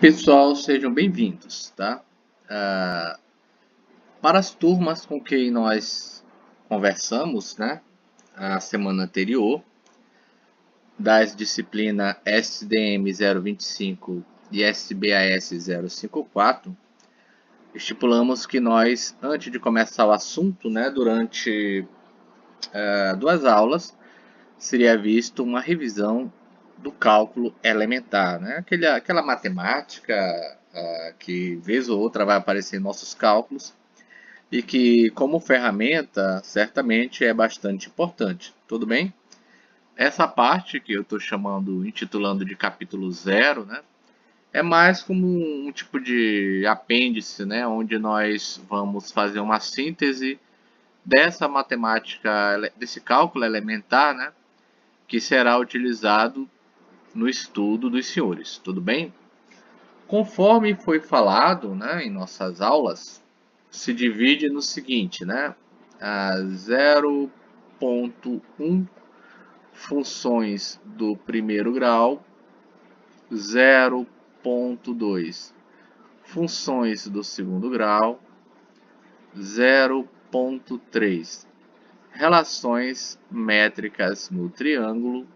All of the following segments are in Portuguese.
Pessoal, sejam bem-vindos, tá? Para as turmas com quem nós conversamos, né, a semana anterior, das disciplinas SDM 025 e SBAS 054, estipulamos que nós, antes de começar o assunto, né, durante duas aulas, seria visto uma revisão do cálculo elementar, né? Aquela matemática que vez ou outra vai aparecer em nossos cálculos e que, como ferramenta, certamente é bastante importante. Tudo bem? Essa parte que eu estou intitulando de capítulo 0, né? É mais como um tipo de apêndice, né? Onde nós vamos fazer uma síntese dessa matemática, desse cálculo elementar, né? Que será utilizado no estudo dos senhores, tudo bem? Conforme foi falado, né, em nossas aulas, se divide no seguinte, né? 0,1 funções do primeiro grau, 0,2 funções do segundo grau, 0,3 relações métricas no triângulo,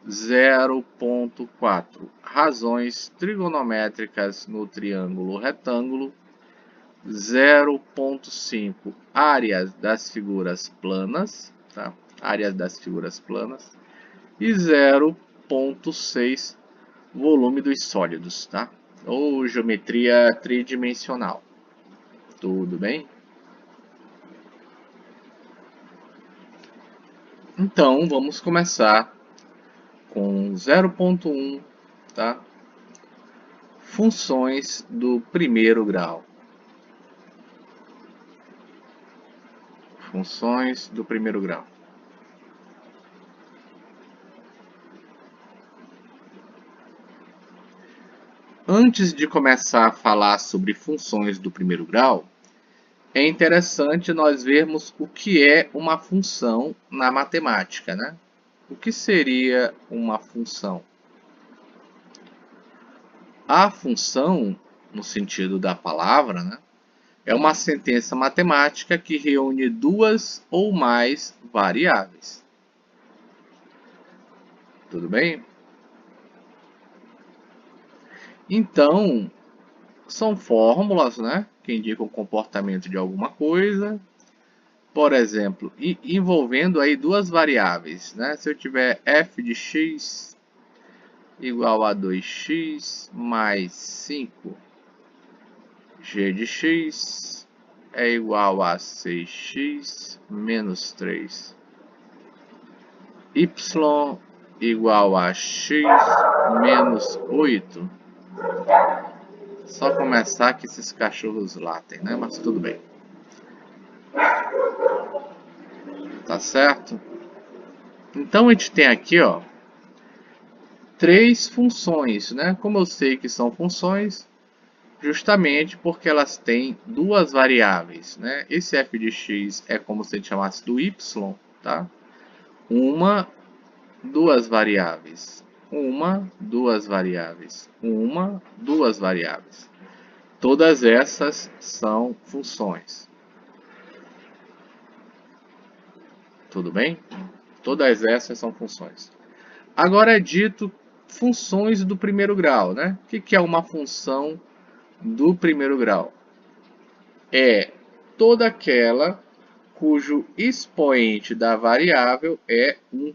0,4 razões trigonométricas no triângulo retângulo, 0,5 áreas das figuras planas, tá? Áreas das figuras planas, e 0,6 volume dos sólidos, tá? Ou geometria tridimensional. Tudo bem? Então, vamos começar com 0,1, tá? Funções do primeiro grau. Funções do primeiro grau. Antes de começar a falar sobre funções do primeiro grau, é interessante nós vermos o que é uma função na matemática, né? O que seria uma função? A função, no sentido da palavra, né, é uma sentença matemática que reúne duas ou mais variáveis. Tudo bem? Então, são fórmulas, né, que indicam o comportamento de alguma coisa. Por exemplo, envolvendo aí duas variáveis, né? Se eu tiver f de x igual a 2x mais 5, g de x é igual a 6x menos 3. Y igual a x menos 8. Só começar que esses cachorros latem, né? Mas tudo bem. Tá certo? Então a gente tem aqui, ó, três funções, né? Como eu sei que são funções, justamente porque elas têm duas variáveis, né? Esse f de x é como se a gente chamasse do y, tá? Uma, duas variáveis. Uma, duas variáveis. Uma, duas variáveis. Todas essas são funções. Tudo bem? Todas essas são funções. Agora é dito funções do primeiro grau, né? O que é uma função do primeiro grau? É toda aquela cujo expoente da variável é 1,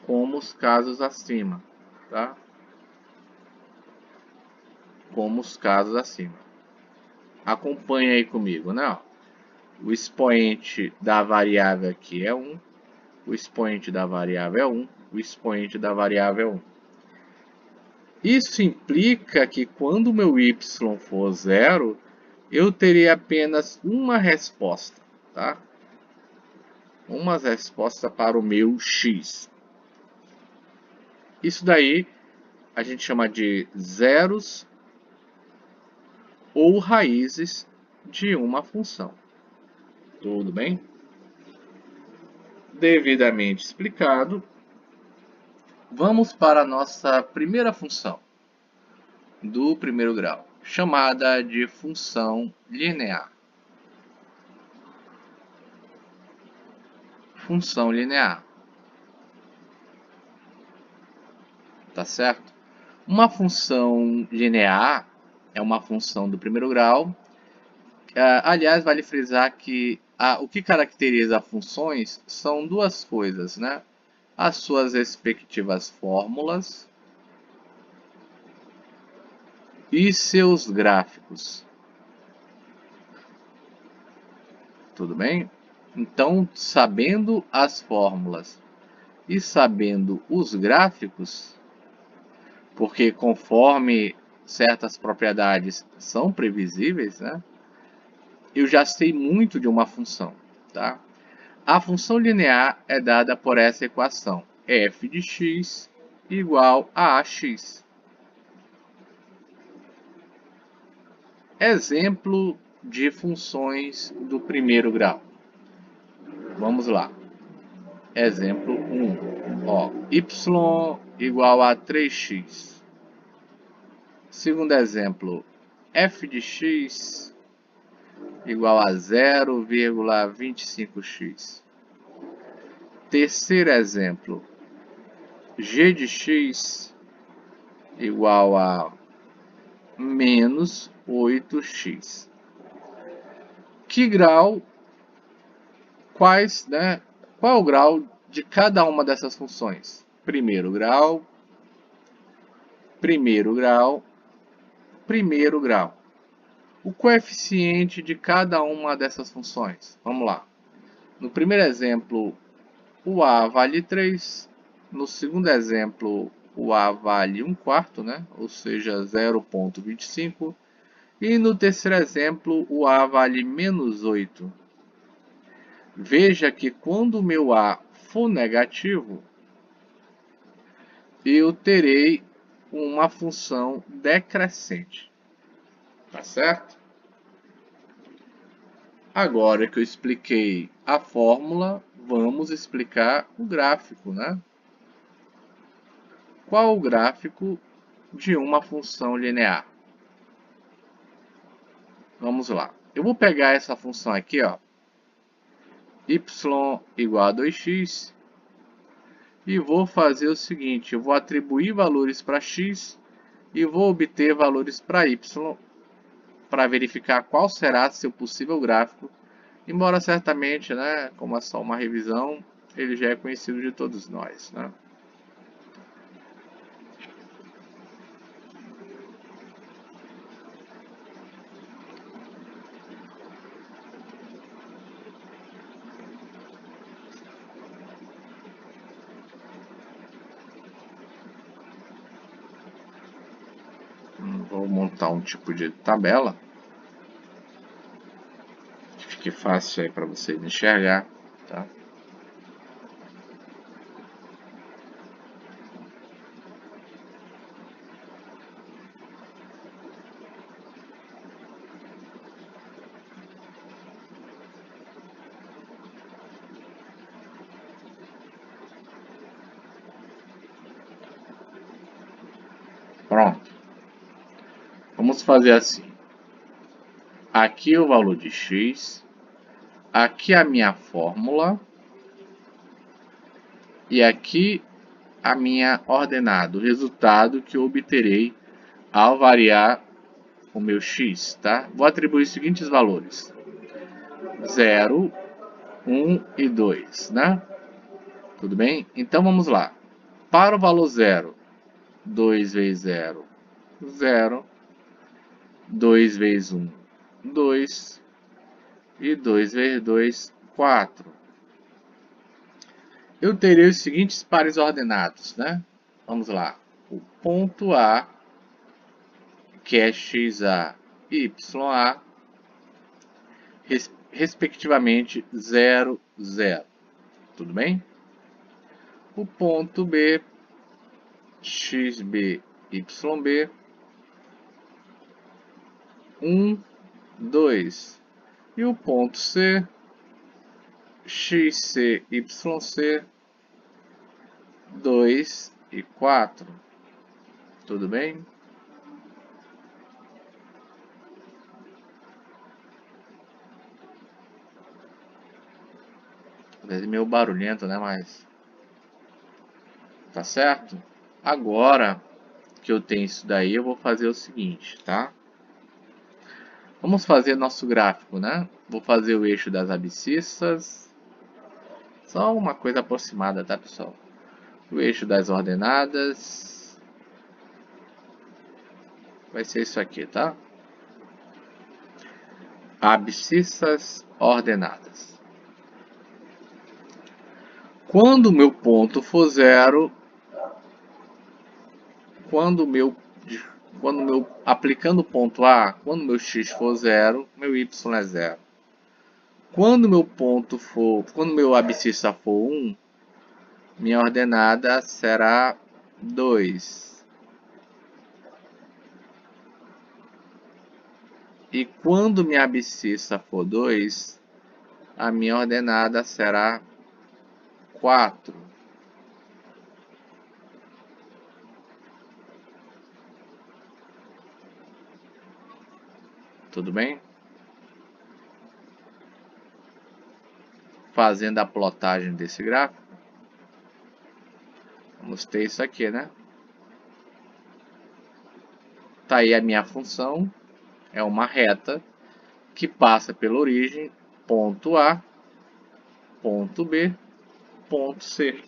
como os casos acima, tá? Como os casos acima. Acompanhe aí comigo, né? O expoente da variável aqui é 1, o expoente da variável é 1, o expoente da variável é 1. Isso implica que quando o meu y for 0, eu terei apenas uma resposta, tá? Uma resposta para o meu x. Isso daí a gente chama de zeros ou raízes de uma função. Tudo bem? Devidamente explicado, vamos para a nossa primeira função. do primeiro grau, chamada de função linear. Função linear. Tá certo? Uma função linear é uma função do primeiro grau. Aliás, vale frisar que o que caracteriza funções são duas coisas, né? As suas respectivas fórmulas e seus gráficos. Tudo bem? Então, sabendo as fórmulas e sabendo os gráficos, porque conforme certas propriedades são previsíveis, né? Eu já sei muito de uma função, tá? A função linear é dada por essa equação, f de x igual a ax. Exemplo de funções do primeiro grau. Vamos lá. Exemplo 1. Ó, y igual a 3x. Segundo exemplo, f de x igual a 0,25x. Terceiro exemplo, g de x igual a menos 8x. Que grau, qual é o grau de cada uma dessas funções? Primeiro grau, primeiro grau, primeiro grau. O coeficiente de cada uma dessas funções. Vamos lá. No primeiro exemplo, o a vale 3. No segundo exemplo, o a vale 1/4, né? Ou seja, 0,25. E no terceiro exemplo, o a vale menos 8. Veja que quando o meu a for negativo, eu terei uma função decrescente. Tá certo? Agora que eu expliquei a fórmula, vamos explicar o gráfico, né? Qual o gráfico de uma função linear? Vamos lá. Eu vou pegar essa função aqui, ó, y igual a 2x, e vou fazer o seguinte, eu vou atribuir valores para x e vou obter valores para y, para verificar qual será seu possível gráfico, embora certamente, né, como é só uma revisão, ele já é conhecido de todos nós, né? Vou montar um tipo de tabela que fique fácil aí para vocês enxergar, tá? Pronto. Vamos fazer assim. Aqui o valor de x, aqui a minha fórmula e aqui a minha ordenada, o resultado que eu obterei ao variar o meu x, tá? Vou atribuir os seguintes valores: 0, 1 e 2, né? Tudo bem? Então vamos lá. Para o valor 0, 2 vezes 0, 0. 2 vezes 1, 2. E 2 vezes 2, 4. Eu terei os seguintes pares ordenados, né? Vamos lá. O ponto A, que é xa e ya, respectivamente 0, 0. Tudo bem? O ponto B, xb, yb, 1, 2. E o ponto C, xc, yc, 2 e 4. Tudo bem? É meio barulhento, né? Mas tá certo? Agora que eu tenho isso daí, eu vou fazer o seguinte, tá? Vamos fazer nosso gráfico, né? Vou fazer o eixo das abscissas. Só uma coisa aproximada, tá, pessoal? O eixo das ordenadas. Vai ser isso aqui, tá? Abscissas ordenadas. Quando o meu ponto for zero, aplicando o ponto A, quando meu x for zero, meu y é zero. Quando meu abscissa for 1, minha ordenada será 2. E quando minha abscissa for 2, a minha ordenada será 4. Tudo bem? Fazendo a plotagem desse gráfico, vamos ter isso aqui, né? Tá aí a minha função, é uma reta que passa pela origem, ponto A, ponto B, ponto C.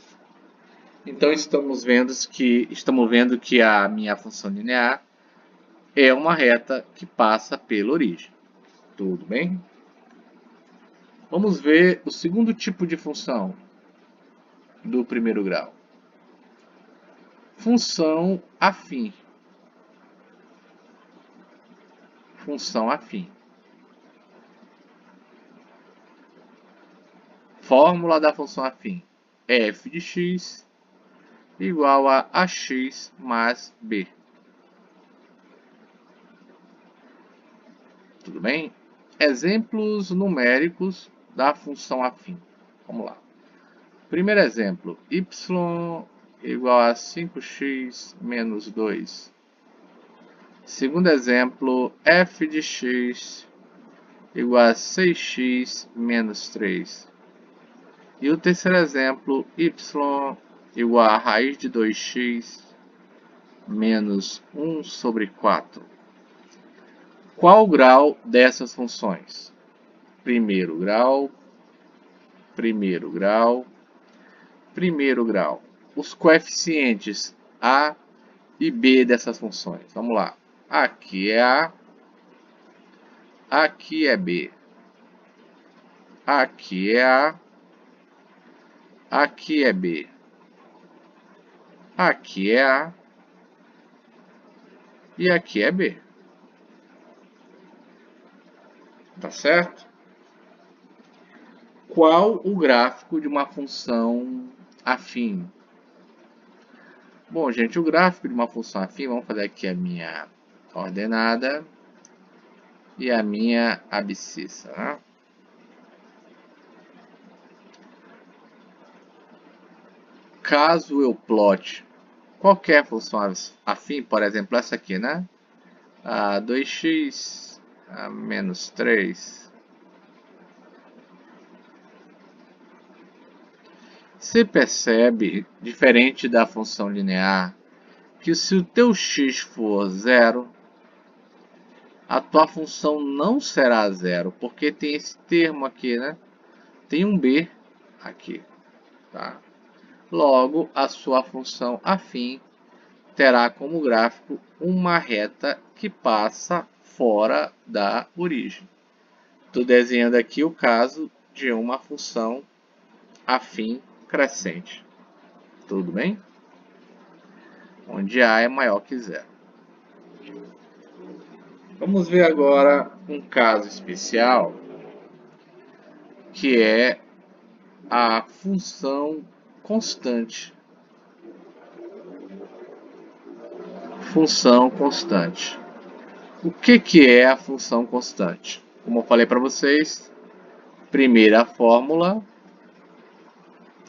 Então estamos vendo que a minha função linear é uma reta que passa pela origem. Tudo bem? Vamos ver o segundo tipo de função do primeiro grau. Função afim. Função afim. Fórmula da função afim. F de x igual a ax mais b. Tudo bem? Exemplos numéricos da função afim. Vamos lá. Primeiro exemplo, y igual a 5x menos 2. Segundo exemplo, f de x igual a 6x menos 3. E o terceiro exemplo, y igual a raiz de 2x menos 1 sobre 4. Qual o grau dessas funções? Primeiro grau, primeiro grau, primeiro grau. Os coeficientes a e b dessas funções. Vamos lá. Aqui é a, aqui é b. Aqui é a, aqui é b. Aqui é a e aqui é b. Tá certo? Qual o gráfico de uma função afim? Bom, gente, o gráfico de uma função afim, vamos fazer aqui a minha ordenada e a minha abscissa, né? Caso eu plote qualquer função afim, por exemplo, essa aqui, né? 2x menos 3. Você percebe, diferente da função linear, que se o teu x for zero, a tua função não será zero, porque tem esse termo aqui, né? Tem um b aqui, tá? Logo, a sua função afim terá como gráfico uma reta que passa fora da origem. Estou desenhando aqui o caso de uma função afim crescente. Tudo bem? Onde A é maior que zero. Vamos ver agora um caso especial, que é a função constante. Função constante. O que é a função constante? Como eu falei para vocês, primeiro a fórmula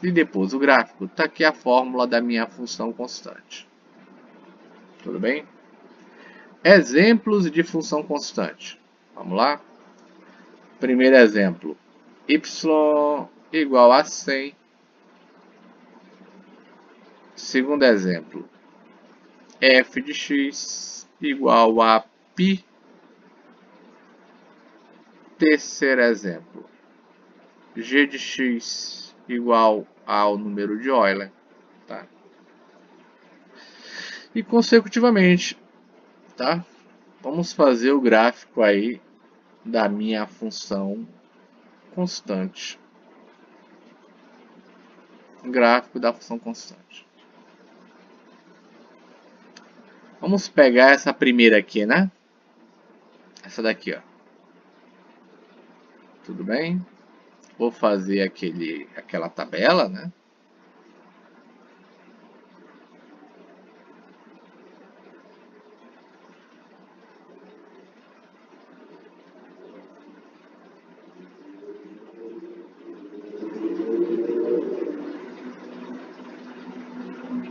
e depois o gráfico. Está aqui a fórmula da minha função constante. Tudo bem? Exemplos de função constante. Vamos lá? Primeiro exemplo. Y igual a 100. Segundo exemplo, f de x igual a π. Terceiro exemplo, g de x igual ao número de Euler. Tá? E consecutivamente, tá? Vamos fazer o gráfico aí da minha função constante. Gráfico da função constante. Vamos pegar essa primeira aqui, né? Essa daqui, ó. Tudo bem? Vou fazer aquela tabela, né?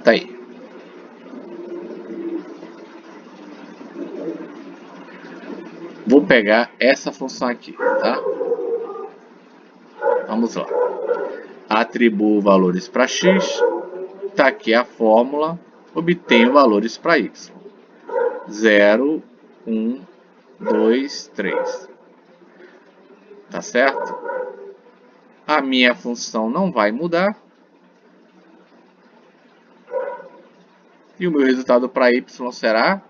Tá aí. Vou pegar essa função aqui, tá? Vamos lá. Atribuo valores para x. Tá aqui a fórmula. Obtenho valores para y. 0, 1, 2, 3. Tá certo? A minha função não vai mudar. E o meu resultado para y será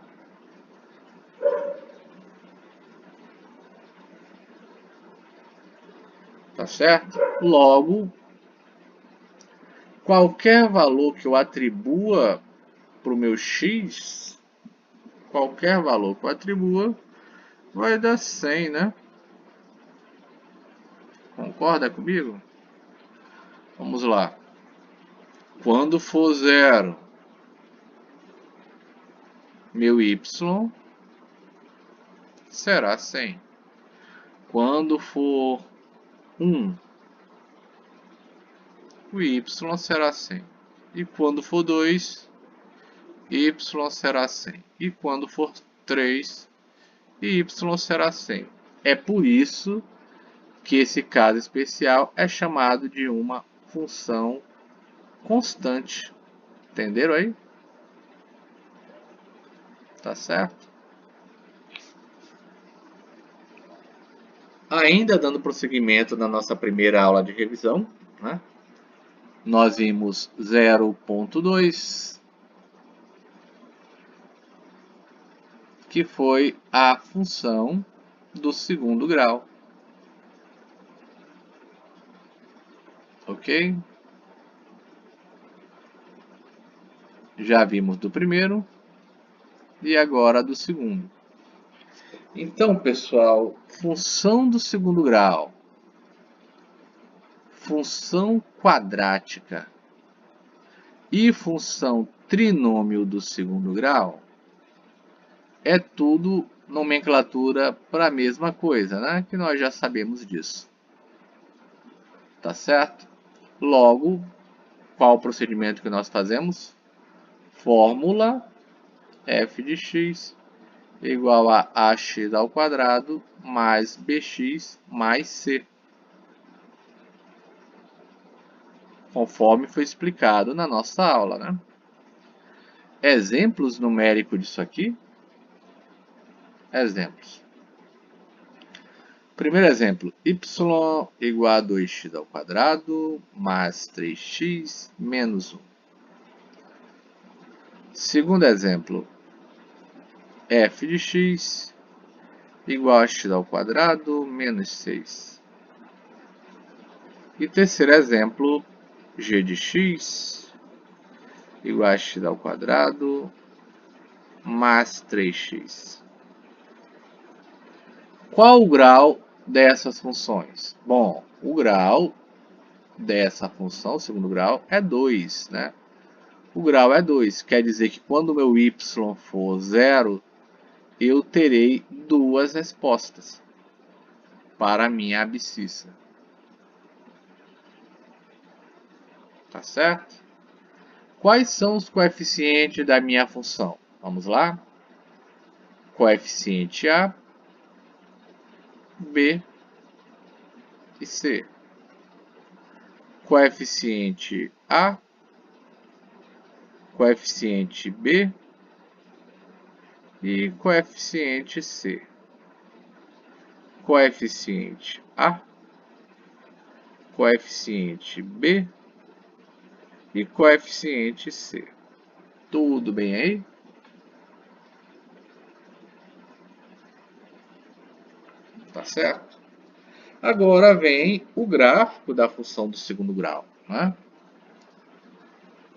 tá certo? Logo, qualquer valor que eu atribua para o meu x, qualquer valor que eu atribua, vai dar 100, né? Concorda comigo? Vamos lá. Quando for 0, meu y será 100. Quando for 1, o y será 100. E quando for 2, y será 100. E quando for 3, y será 100. É por isso que esse caso especial é chamado de uma função constante. Entenderam aí? Tá certo? Ainda dando prosseguimento na nossa primeira aula de revisão, né? Nós vimos 0.2, que foi a função do segundo grau. Ok? Já vimos do primeiro e agora do segundo. Então, pessoal, função do segundo grau, função quadrática e função trinômio do segundo grau é tudo nomenclatura para a mesma coisa, né? Que nós já sabemos disso. Tá certo? Logo, qual o procedimento que nós fazemos? Fórmula f de x igual a ax ao quadrado mais bx mais c. Conforme foi explicado na nossa aula, né? Exemplos numéricos disso aqui? Exemplos. Primeiro exemplo, y igual a 2x ao quadrado mais 3x menos 1. Segundo exemplo, f de x igual a x ao quadrado menos 6. E terceiro exemplo, g de x igual a x ao quadrado mais 3x. Qual o grau dessas funções? Bom, o grau dessa função, segundo grau, é 2, né? O grau é 2, quer dizer que quando o meu y for 0, eu terei duas respostas para a minha abscissa. Tá certo? Quais são os coeficientes da minha função? Vamos lá? Coeficiente A, B e C. coeficiente A, coeficiente B e coeficiente C. Coeficiente A, coeficiente B e coeficiente C. Tudo bem aí? Tá certo? Agora vem o gráfico da função do segundo grau, né?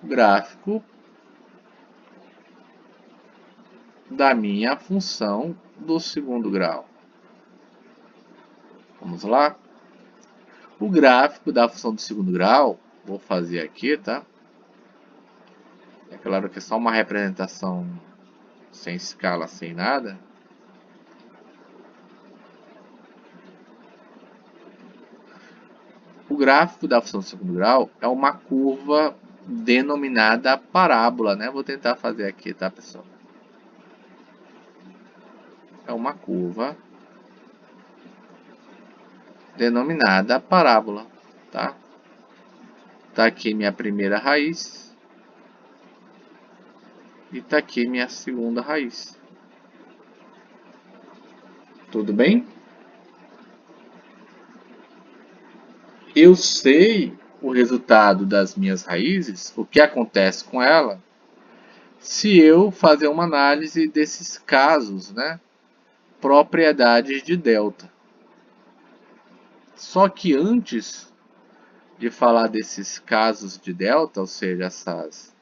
O gráfico da minha função do segundo grau. Vamos lá? O gráfico da função do segundo grau, vou fazer aqui, tá? É claro que é só uma representação sem escala, sem nada. O gráfico da função do segundo grau é uma curva denominada parábola, né? Vou tentar fazer aqui, tá, pessoal? É uma curva denominada parábola, tá? Tá aqui minha primeira raiz e tá aqui minha segunda raiz. Tudo bem? Eu sei o resultado das minhas raízes, o que acontece com ela, se eu fazer uma análise desses casos, né? Propriedades de delta. Só que antes de falar desses casos de delta, ou seja, essas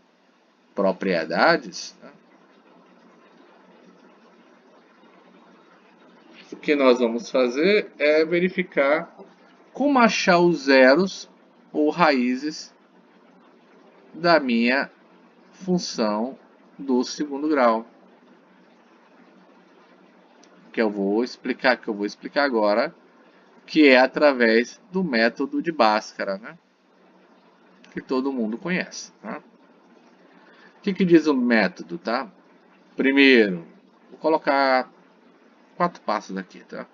propriedades, né, o que nós vamos fazer é verificar como achar os zeros ou raízes da minha função do segundo grau. Que eu vou explicar agora, que é através do método de Bhaskara, né? Que todo mundo conhece. Tá? O que diz o método, tá? Primeiro, vou colocar 4 passos aqui, tá?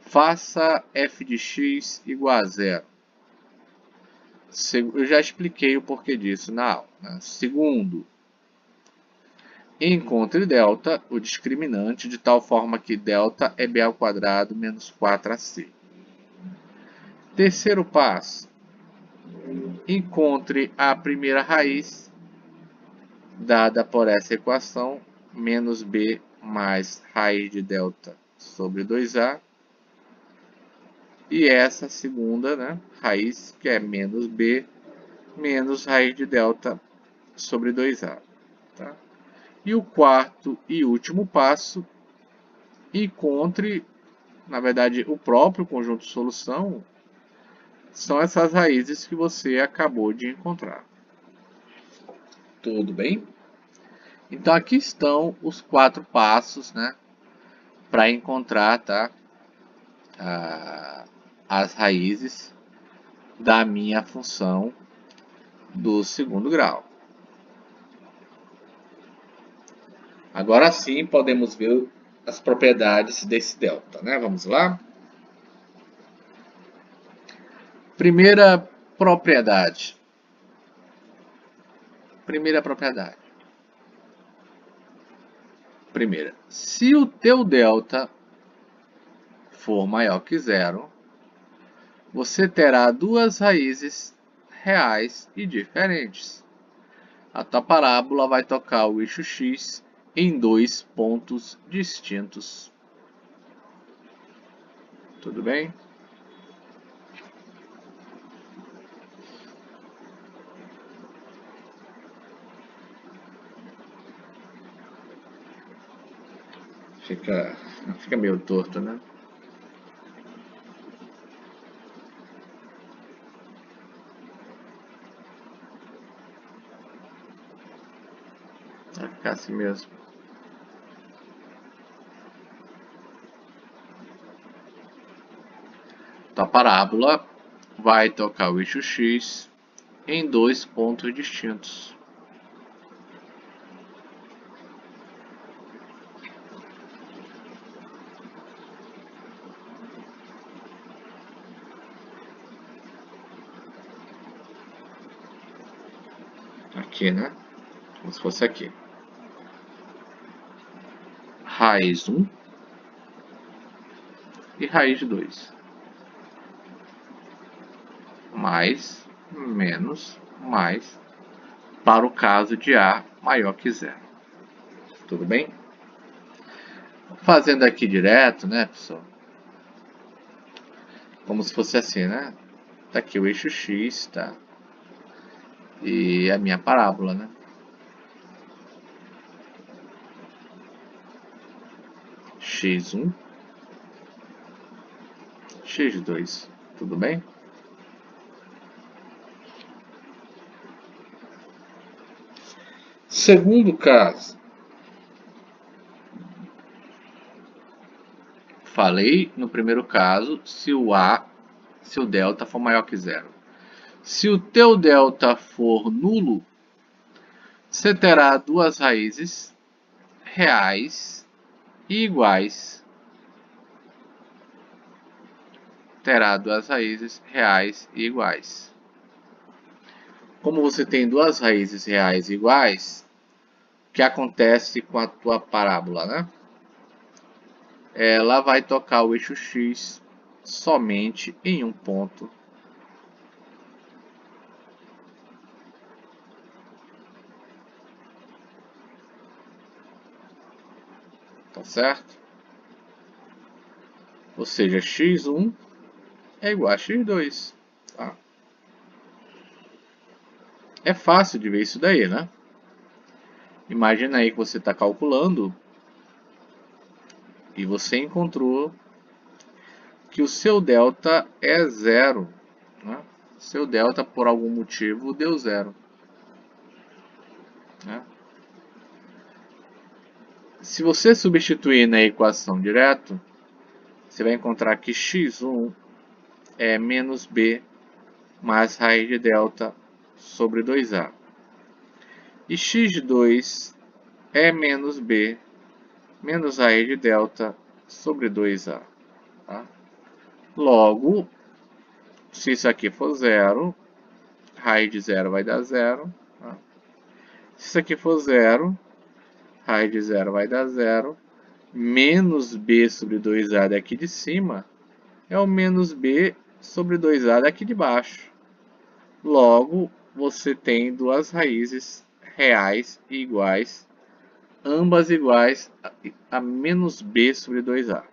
Faça f de x igual a zero. Eu já expliquei o porquê disso na aula. Né? Segundo, encontre delta, o discriminante, de tal forma que delta é b ao quadrado menos 4ac. Terceiro passo, encontre a primeira raiz dada por essa equação, menos b mais raiz de delta sobre 2a. E essa segunda, né, raiz, que é menos b, menos raiz de delta sobre 2a. Tá? E o quarto e último passo, encontre, na verdade, o próprio conjunto de solução, são essas raízes que você acabou de encontrar. Tudo bem? Então, aqui estão os 4 passos, né, para encontrar, tá, as raízes da minha função do segundo grau. Agora sim podemos ver as propriedades desse delta, né? Vamos lá? Primeira propriedade. Primeira, se o teu delta for maior que zero, você terá duas raízes reais e diferentes. A tua parábola vai tocar o eixo x em 2 pontos distintos. Tudo bem? Fica meio torto, né? Vai ficar assim mesmo. A parábola vai tocar o eixo x em 2 pontos distintos. aqui, né? Como se fosse aqui. Raiz 1 e raiz de 2. Mais, menos, mais, para o caso de A maior que zero. Tudo bem? Fazendo aqui direto, né, pessoal? Como se fosse assim, né? Tá aqui o eixo X, tá? E a minha parábola, né? X1, X2. Tudo bem? Segundo caso. Falei no primeiro caso se o delta for maior que zero. Se o teu delta for nulo, você terá duas raízes reais e iguais. Terá duas raízes reais e iguais. Como você tem duas raízes reais e iguais, o que acontece com a tua parábola, né? Ela vai tocar o eixo X somente em um ponto. Tá certo? Ou seja, x1 é igual a x2. Tá? É fácil de ver isso daí, né? Imagina aí que você está calculando e você encontrou que o seu delta é zero. Né? Seu delta, por algum motivo, deu zero. Né? Se você substituir na equação direto, você vai encontrar que x1 é menos b mais raiz de delta sobre 2a. E x2 é menos b menos raiz de delta sobre 2a. Tá? Logo, se isso aqui for zero, raiz de zero vai dar zero. Tá? Se isso aqui for zero, raiz de zero vai dar zero. Menos b sobre 2a daqui de cima é o menos b sobre 2a daqui de baixo. Logo, você tem duas raízes reais e iguais, ambas iguais a menos b sobre 2a.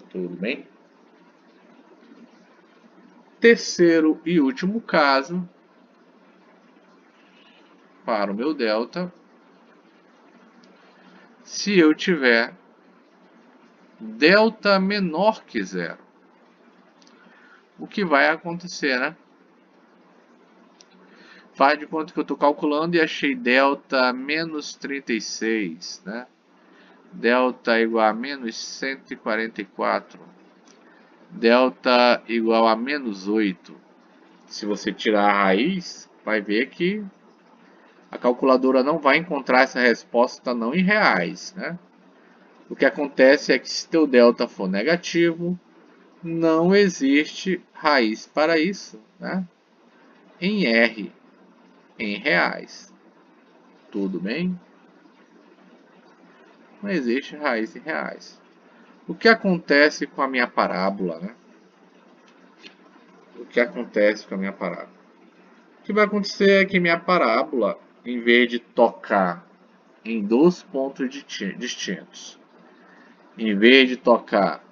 Tudo bem? Terceiro e último caso, para o meu delta, se eu tiver delta menor que zero. O que vai acontecer, né? Faz de conta que eu estou calculando e achei delta menos 36, né? Delta igual a menos 144. Delta igual a menos 8. Se você tirar a raiz, vai ver que a calculadora não vai encontrar essa resposta não em reais, né? O que acontece é que se teu delta for negativo, não existe raiz para isso, né? Em R, em reais. Tudo bem? Não existe raiz em reais. O que acontece com a minha parábola, né? O que acontece com a minha parábola? O que vai acontecer é que minha parábola, em vez de tocar em dois pontos distintos, em vez de tocar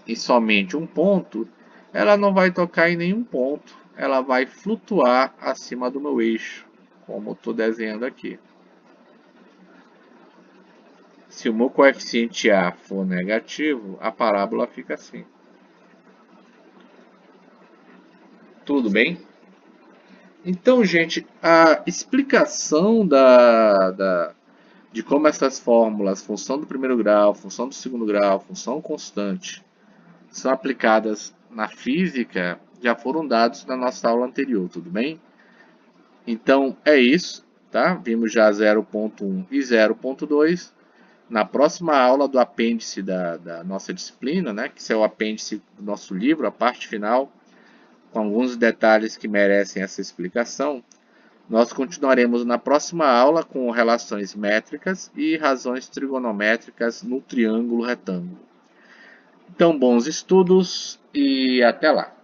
em somente um ponto, ela não vai tocar em nenhum ponto. Ela vai flutuar acima do meu eixo, como eu estou desenhando aqui. Se o meu coeficiente A for negativo, a parábola fica assim. Tudo bem? Então, gente, a explicação de como essas fórmulas, função do primeiro grau, função do segundo grau, função constante, são aplicadas na física, já foram dados na nossa aula anterior, tudo bem? Então, é isso, tá? Vimos já 0.1 e 0.2. Na próxima aula do apêndice da nossa disciplina, né, que é o apêndice do nosso livro, a parte final, com alguns detalhes que merecem essa explicação, Nós continuaremos na próxima aula com relações métricas e razões trigonométricas no triângulo retângulo. Então, bons estudos e até lá!